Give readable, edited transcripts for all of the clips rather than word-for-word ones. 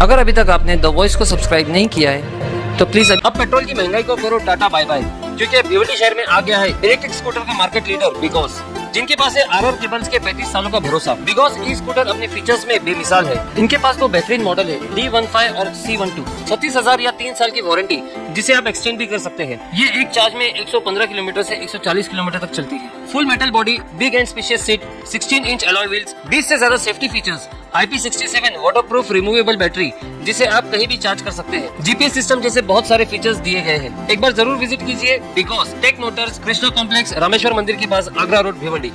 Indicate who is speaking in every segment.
Speaker 1: अगर अभी तक आपने द वॉइस को सब्सक्राइब नहीं किया है तो प्लीज अब पेट्रोल की महंगाई को करो टाटा बाय बाय, क्योंकि भिवंडी शहर में आ गया है इलेक्ट्रिक स्कूटर का मार्केट लीडर बिकॉज, जिनके पास है आरआर केबल्स के 35 सालों का भरोसा। बिकॉज ई स्कूटर अपने फीचर्स में बेमिसाल है। इनके पास तो बेहतरीन मॉडल है D15 और C12, 36,000 या 3 साल की वारंटी, जिसे आप एक्सटेंड भी कर सकते हैं। ये एक चार्ज में 115 किलोमीटर से 140 किलोमीटर तक चलती है। Full metal body, big and spacious seat, 16 inch alloy wheels, 20 से ज्यादा safety features, IP67 waterproof removable battery, जिसे आप कहीं भी चार्ज कर सकते हैं। GPS सिस्टम जैसे बहुत सारे फीचर्स दिए गए हैं। एक बार जरूर विजिट कीजिए because Tech Motors, Krishna Complex, Rameshwar मंदिर के पास, आगरा रोड, भिवंडी।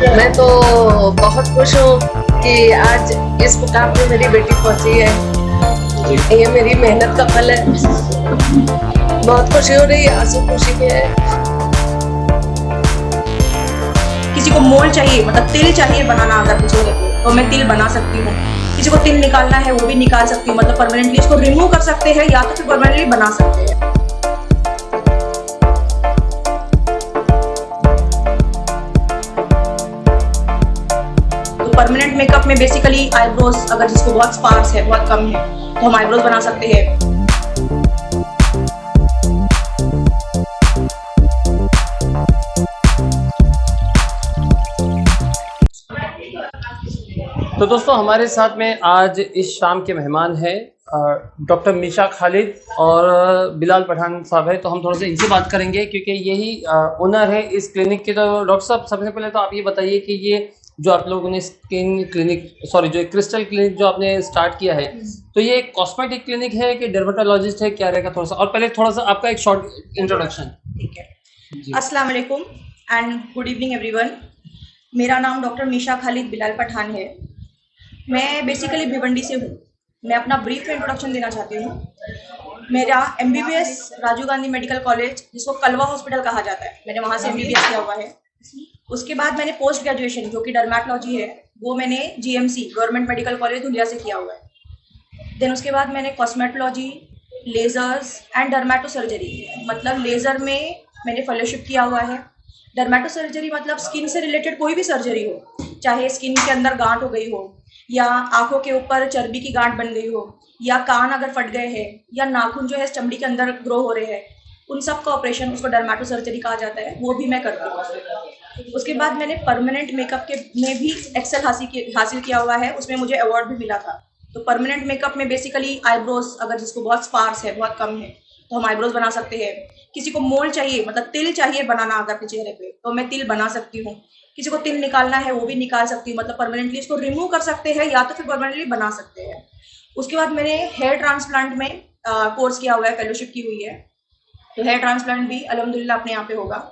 Speaker 2: मैं तो बहुत खुश हूँ कि आज इस मुकाम पे मेरी बेटी पहुंची है। ये मेरी मेहनत का फल है। बहुत खुशी हो रही है, आंसू खुशी के है।
Speaker 3: किसी को मोल्ड चाहिए, मतलब तिल चाहिए बनाना, अगर मुझे तो मैं तिल बना सकती हूँ। किसी को तिल निकालना है वो भी निकाल सकती हूँ, मतलब परमानेंटली इसको रिमूव कर सकते हैं या तो फिर परमानेंटली बना सकते हैं। परमानेंट मेकअप में बेसिकली आईब्रोज, अगर जिसको बहुत स्पार्स है, बहुत कम है, तो हम आईब्रोज बना सकते हैं।
Speaker 1: तो दोस्तों हमारे साथ में आज इस शाम के मेहमान हैं डॉक्टर मीशा खालिद और बिलाल पठान साहब है। तो हम थोड़ा सा इनसे बात करेंगे क्योंकि यही ओनर है इस क्लिनिक के। तो डॉक्टर साहब सबसे पहले तो आप ये बताइए कि ये जो आप लोगों ने स्किन क्लिनिक, सॉरी जो क्रिस्टल क्लिनिक जो आपने स्टार्ट किया है, तो ये एक कॉस्मेटिक क्लिनिक है कि डर्मेटोलॉजिस्ट है, क्या रहेगा थोड़ा सा? और पहले थोड़ा सा आपका एक शॉर्ट इंट्रोडक्शन।
Speaker 3: ठीक है। अस्सलाम वालेकुम एंड गुड इवनिंग एवरीवन। मेरा नाम डॉक्टर मीशा खालिद बिलाल पठान है। मैं बेसिकली भिवंडी से हूँ। मैं अपना ब्रीफ इंट्रोडक्शन देना चाहती हूँ। मेरा MBBS Rajiv Gandhi medical college, जिसको कलवा हॉस्पिटल कहा जाता है, मैंने वहाँ से MBBS किया हुआ है। उसके बाद मैंने पोस्ट ग्रेजुएशन जो कि डर्मेटोलॉजी है, वो मैंने GMC government medical college Dhulia से किया हुआ है। देन उसके बाद मैंने cosmetology, lasers and dermato surgery, मतलब लेजर में मैंने फेलोशिप किया हुआ है। डर्मेटो सर्जरी मतलब स्किन से रिलेटेड कोई भी सर्जरी हो, चाहे स्किन के अंदर गांठ हो गई हो, या आंखों के ऊपर चर्बी की गांठ बन गई हो, या कान अगर फट गए हैं, या नाखून जो है चमड़ी के अंदर ग्रो हो रहे हैं, उन सब का ऑपरेशन, उसको डर्मेटो सर्जरी कहा जाता है, वो भी मैं करती हूँ। उसके बाद मैंने परमानेंट मेकअप के में भी एक्सेल हासिल किया हुआ है, उसमें मुझे अवार्ड भी मिला था। तो परमानेंट मेकअप में बेसिकली आईब्रोज, अगर जिसको बहुत स्पार्स है, बहुत कम है, तो हम आईब्रोज बना सकते हैं। किसी को मोल्ड चाहिए, मतलब तिल चाहिए बनाना अगर अपने चेहरे पे, तो मैं तिल बना सकती हूँ। किसी को तिल निकालना है वो भी निकाल सकती हूँ, मतलब परमानेंटली इसको रिमूव कर सकते हैं या तो फिर परमानेंटली बना सकते हैं। उसके बाद मैंने हेयर ट्रांसप्लांट में कोर्स किया हुआ है, फेलोशिप की हुई है। तो हेयर ट्रांसप्लांट भी अल्हम्दुलिल्लाह अपने यहाँ पे होगा।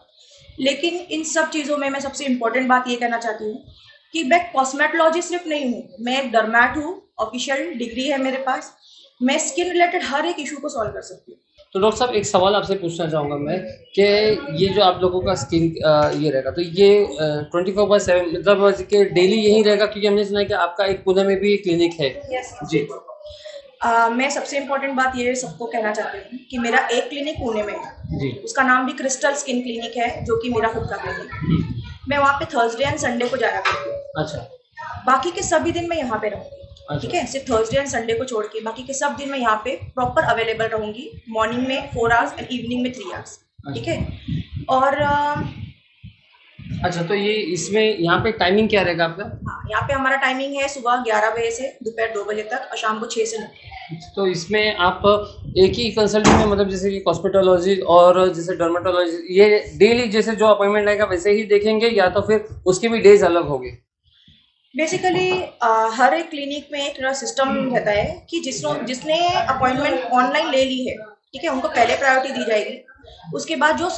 Speaker 3: लेकिन इन सब चीज़ों में मैं सबसे इम्पोर्टेंट बात ये कहना चाहती हूँ कि मैं कॉस्मेटोलॉजिस्ट सिर्फ नहीं हूँ, मैं एक डर्मेट हूँ, ऑफिशियल डिग्री है मेरे पास। मैं स्किन रिलेटेड हर एक इशू को सॉल्व कर सकती हूँ।
Speaker 1: तो डॉक्टर साहब एक सवाल आपसे पूछना चाहूँगा मैं कि ये जो आप लोगों का स्किन ये रहेगा, तो ये 24/7 मतलब कि डेली यही रहेगा? क्योंकि हमने सुना है कि आपका एक पुणे में भी क्लिनिक है।
Speaker 3: yes.
Speaker 1: जी।
Speaker 3: मैं सबसे इम्पोर्टेंट बात ये सबको कहना चाहती हूँ कि मेरा एक क्लिनिक पुणे में है
Speaker 1: जी।
Speaker 3: उसका नाम भी क्रिस्टल स्किन क्लिनिक है, जो कि मेरा खुद का क्लिनिक है। मैं वहाँ पे थर्सडे एंड संडे को जाया करती हूँ।
Speaker 1: अच्छा।
Speaker 3: बाकी के सभी दिन मैं यहाँ पे रहूँगी। ठीक है, सिर्फ थर्सडे एंड संडे को छोड़ के बाकी के सब दिन मैं यहाँ पे प्रॉपर अवेलेबल रहूँगी। मॉर्निंग में 4 आवर्स एंड इवनिंग में 3 आवर्स। ठीक है। और
Speaker 1: अच्छा, तो ये इसमें यहाँ पे टाइमिंग क्या रहेगा आपका?
Speaker 3: हाँ, यहाँ पे हमारा टाइमिंग है सुबह 11 बजे से दोपहर 2 बजे तक और शाम को 6 से 9।
Speaker 1: तो इसमें आप एक ही कंसल्टेंट में, मतलब जैसे कि कॉस्मेटोलॉजी और जैसे डर्मेटोलॉजी, ये डेली जैसे जो अपॉइंटमेंट आएगा वैसे ही देखेंगे या तो फिर उसके भी डेज अलग होंगे?
Speaker 3: बेसिकली हर एक क्लिनिक में एक सिस्टम रहता है कि जिसने अपॉइंटमेंट ऑनलाइन ले ली है ठीक है, उनको पहले प्रायोरिटी दी जाएगी। उसके बाद जो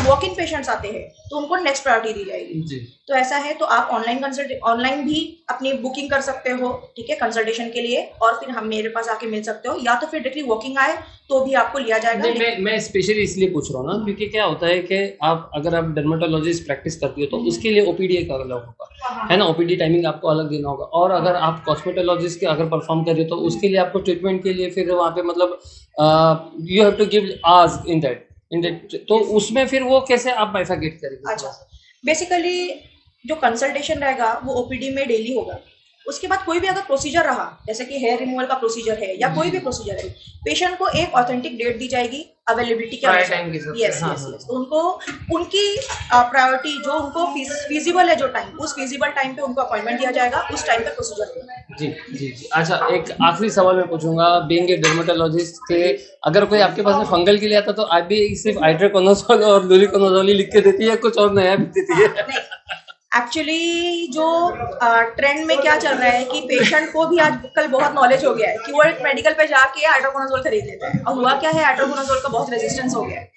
Speaker 3: वॉक इन पेशेंट्स आते हैं तो उनको नेक्स्ट प्रायोरिटी दी जाएगी
Speaker 1: जी।
Speaker 3: तो ऐसा है, तो आप ऑनलाइन भी अपनी बुकिंग कर सकते हो, ठीक है, कंसल्टेशन के लिए, और फिर हम मेरे पास आके मिल सकते हो, या तो फिर डायरेक्टली वॉकिंग आए तो भी आपको लिया जाएगा।
Speaker 1: नहीं, मैं स्पेशली इसलिए पूछ रहा हूँ ना, क्योंकि क्या होता है कि अगर आप डर्मेटोलॉजिस्ट प्रैक्टिस करती हो तो उसके लिए ओपीडी एक अलग होगा, है ना, ओपीडी टाइमिंग आपको अलग देना होगा। और अगर आप कॉस्मेटोलॉजिस्ट के अगर परफॉर्म कर रहे हो तो उसके लिए आपको ट्रीटमेंट के लिए फिर वहाँ पे मतलब you have to give hours in that तो उसमें फिर वो कैसे आप बाइफरकेट करेंगे?
Speaker 3: अच्छा, बेसिकली जो कंसल्टेशन रहेगा वो ओपीडी में डेली होगा। उसके बाद कोई भी अगर प्रोसीजर रहा, जैसे कि हेयर रिमूवल का प्रोसीजर है या कोई भी प्रोसीजर है, पेशेंट को एक ऑथेंटिक डेट दी जाएगी अवेलेबिलिटी के अनुसार। यस, तो उनको उनकी प्रायोरिटी जो उनको फीजिबल है, जो टाइम, उस फीजिबल टाइम पे उनको अपॉइंटमेंट दिया जाएगा, उस टाइम पे प्रोसीजर होगा।
Speaker 1: जी जी जी। अच्छा, एक आखिरी सवाल मैं पूछूंगा, बीइंग ए डर्मेटोलॉजिस्ट के अगर कोई आपके पास में फंगल के लिए आता तो आप भी सिर्फ हाइड्रोकोनोजोल और लुरिकोनोजोल ही लिख के देती है, कुछ और नया भी देती है?
Speaker 3: एक्चुअली जो ट्रेंड में क्या चल रहा है कि पेशेंट को भी आजकल बहुत नॉलेज हो गया है कि वो मेडिकल पे जाके हाइड्रोकोनोजोल खरीद लेता है, और हुआ क्या है, हाइड्रोकोनोजोल का बहुत रेजिस्टेंस हो गया है।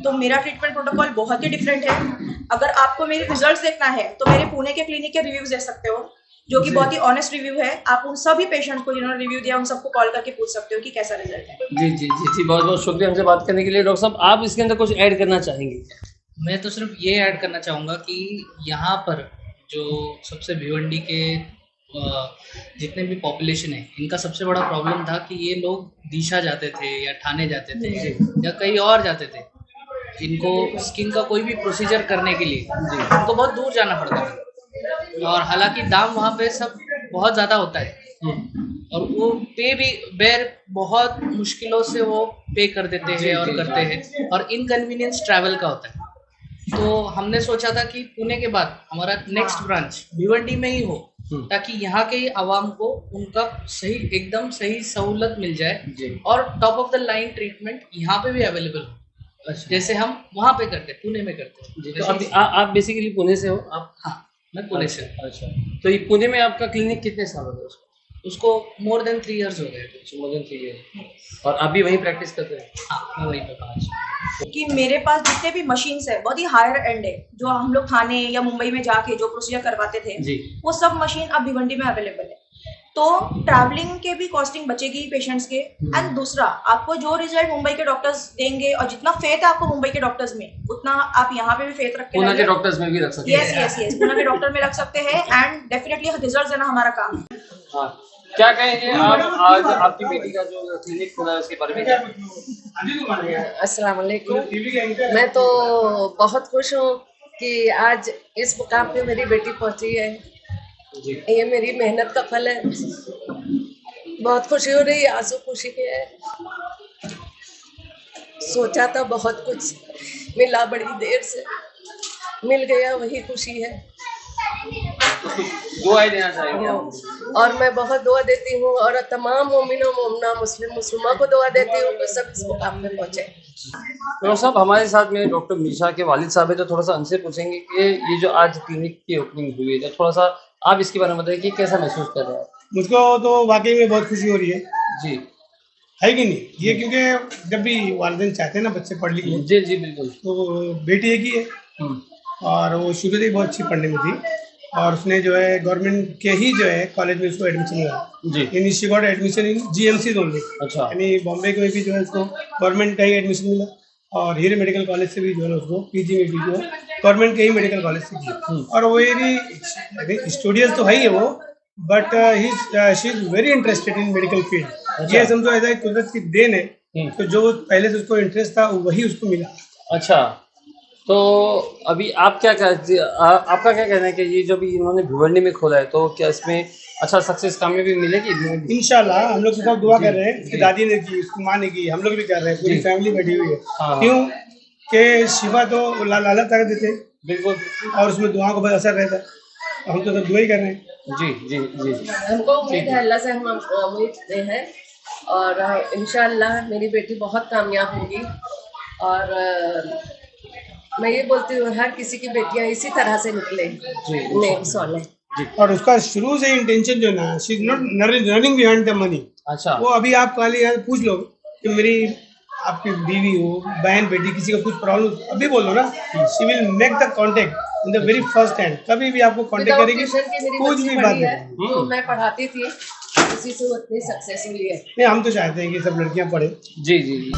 Speaker 3: तो मेरा ट्रीटमेंट प्रोटोकॉल बहुत ही डिफरेंट है। अगर आपको मेरे रिजल्ट्स देखना है तो मेरे पुणे के क्लिनिक के रिव्यूज देख सकते हो, जो कि बहुत ही ऑनेस्ट रिव्यू है। आप उन सभी पेशेंट्स को जिन्होंने रिव्यू दिया उन सबको कॉल करके पूछ सकते हो कि कैसा रिजल्ट है।
Speaker 1: जी जी जी जी, बहुत बहुत शुक्रिया हमसे बात करने के लिए। डॉक्टर साहब, आप इसके अंदर कुछ ऐड करना चाहेंगे?
Speaker 4: मैं तो सिर्फ ये ऐड करना चाहूँगा कि यहाँ पर जो सबसे भिवंडी के जितने भी पॉपुलेशन है, इनका सबसे बड़ा प्रॉब्लम था कि ये लोग दिशा जाते थे या ठाणे जाते थे या कहीं और जाते थे। इनको स्किन का कोई भी प्रोसीजर करने के लिए इनको बहुत दूर जाना पड़ता था, और हालांकि दाम वहाँ पे सब बहुत ज़्यादा होता है और वो पे भी बहुत मुश्किलों से वो पे कर देते हैं और करते हैं, और इनकन्वीनियंस ट्रैवल का होता है। तो हमने सोचा था कि पुणे के बाद हमारा नेक्स्ट ब्रांच भिवंडी में ही हो, ताकि यहाँ के आवाम को उनका एकदम सही सहूलत मिल जाए और top of the line treatment यहाँ पे भी अवेलेबल हो। अच्छा। जैसे हम वहाँ पे करते हैं, पुणे में करते हैं।
Speaker 1: तो अभी आप बेसिकली पुणे से हो? आप?
Speaker 4: हाँ, मैं पुणे से।
Speaker 1: अच्छा, तो ये पुणे में आपका क्लिनिक कितने साल हो गए?
Speaker 4: उसको मोर देन 3 years हो गए।
Speaker 1: More than 3 years। और आप भी वहीं प्रैक्टिस करते हैं?
Speaker 4: हाँ, मैं वहीं पे 5।
Speaker 3: कि मेरे पास जितने भी मशीन्स है बहुत ही हायर एंड है, जो हम लोग ठाणे या मुंबई में जाके जो प्रोसीजर करवाते थे
Speaker 1: जी,
Speaker 3: वो सब मशीन अब भिवंडी में अवेलेबल है। तो ट्रैवलिंग के भी कॉस्टिंग बचेगी पेशेंट्स के, एंड दूसरा आपको जो रिजल्ट मुंबई के डॉक्टर्स देंगे, और जितना फेथ है आपको मुंबई के डॉक्टर्स में, उतना आप यहाँ पे भी फेथ रख के
Speaker 1: पुणे के डॉक्टर्स में भी रख सकते हैं।
Speaker 3: यस, पुणे के डॉक्टर में रख सकते हैं, एंड डेफिनेटली रिजल्ट देना हमारा काम है।
Speaker 1: हाँ, क्या कहेंगे आप आज आपकी बेटी का जो क्लिनिक खुला है उसके बारे में?
Speaker 2: अस्सलाम वालेकुम। मैं तो बहुत खुश हूँ कि आज इस मुकाम पे मेरी बेटी पहुंची है। ये मेरी मेहनत का फल है। बहुत खुशी हो रही है, आंसू खुशी के है। सोचा था बहुत कुछ, मिला बड़ी देर से, मिल गया वही खुशी है।
Speaker 1: दुआएं देना चाहेंगे?
Speaker 2: और मैं बहुत दुआ देती हूँ और तमाम मोमिनों मोमना मुस्लिमा को दुआ देती हूँ कि सब इस मुकाम पे पहुँचे।
Speaker 1: डॉक्टर साहब, हमारे साथ में डॉक्टर मीशा के वालिद साहब है, तो थोड़ा सा उनसे पूछेंगे कि ये जो आज क्लिनिक की ओपनिंग हुई है, तो थोड़ा सा आप इसके बारे में बताइए कि कैसा महसूस कर रहे हैं?
Speaker 5: मुझको तो वाकई में बहुत खुशी हो रही है
Speaker 1: जी,
Speaker 5: है कि नहीं? ये क्योंकि जब भी वालिदैन चाहते हैं ना बच्चे पढ़ लिख लें,
Speaker 1: जी जी बिल्कुल।
Speaker 5: तो बेटी एक ही है और वो शुरू से ही बहुत अच्छी पढ़ने में थी, और उसने जो है गवर्नमेंट के ही जो है कॉलेज में उसको एडमिशन मिला
Speaker 1: जी,
Speaker 5: in she got admission in GMC only.
Speaker 1: अच्छा,
Speaker 5: यानी बॉम्बे में भी जो है उसको गवर्नमेंट का ही एडमिशन मिला, और हीरे मेडिकल कॉलेज से भी जो है उसको PG में भी जो है गवर्नमेंट के ही मेडिकल कॉलेज से किया। और वो वेरी स्टूडियस तो है ही है वो, but she is very interested in medical field. ये समझो ऐसा कुदरत की देन है, तो जो पहले से उसको इंटरेस्ट था वही उसको मिला।
Speaker 1: अच्छा, तो अभी आप आपका क्या कहना है कि ये जो भी इन्होंने भिवंडी में खोला है, तो क्या इसमें अच्छा सक्सेस कामयाबी मिलेगी?
Speaker 5: इंशाल्लाह हम लोग सब दुआ कर रहे हैं। उसकी दादी ने की, उसकी माँ ने की, हम लोग भी कर रहे हैं, पूरी फैमिली बैठी हुई है।
Speaker 1: हाँ।
Speaker 5: क्यों कि शिफा तो लाला ताकत देते
Speaker 1: बिल्कुल,
Speaker 5: और उसमें दुआ को बहुत असर रहता है। हम तो सब दुआ ही कर रहे हैं।
Speaker 1: जी जी जी।
Speaker 2: हमको उम्मीद है, अल्लाह से हम उम्मीद है, और इंशाअल्लाह मेरी बेटी बहुत कामयाब होगी। और मैं ये बोलती हूँ हर किसी की बेटियां इसी तरह से निकले, नेक सौलेह।
Speaker 5: और उसका शुरू से इंटेंशन जो ना, she is not running behind the money.
Speaker 1: अच्छा,
Speaker 5: वो अभी आप खाली यहाँ पूछ लो कि मेरी आपकी बीवी हो, बहन बेटी, किसी को कुछ प्रॉब्लम अभी बोलो ना, she will make the contact in the very first hand, कभी भी आपको कांटेक्ट
Speaker 2: विदाउट
Speaker 5: करेगी,
Speaker 2: ट्यूशन की मेरी
Speaker 5: कुछ
Speaker 2: बच्ची
Speaker 5: भी
Speaker 2: पढ़ी
Speaker 5: बात
Speaker 2: है,
Speaker 5: नहीं।
Speaker 2: तो मैं पढ़ाती थी, उसी से वो इतनी सक्सेस हुई है।
Speaker 5: नहीं, हम तो चाहते हैं कि सब लड़कियां पढ़े।
Speaker 1: जी जी जी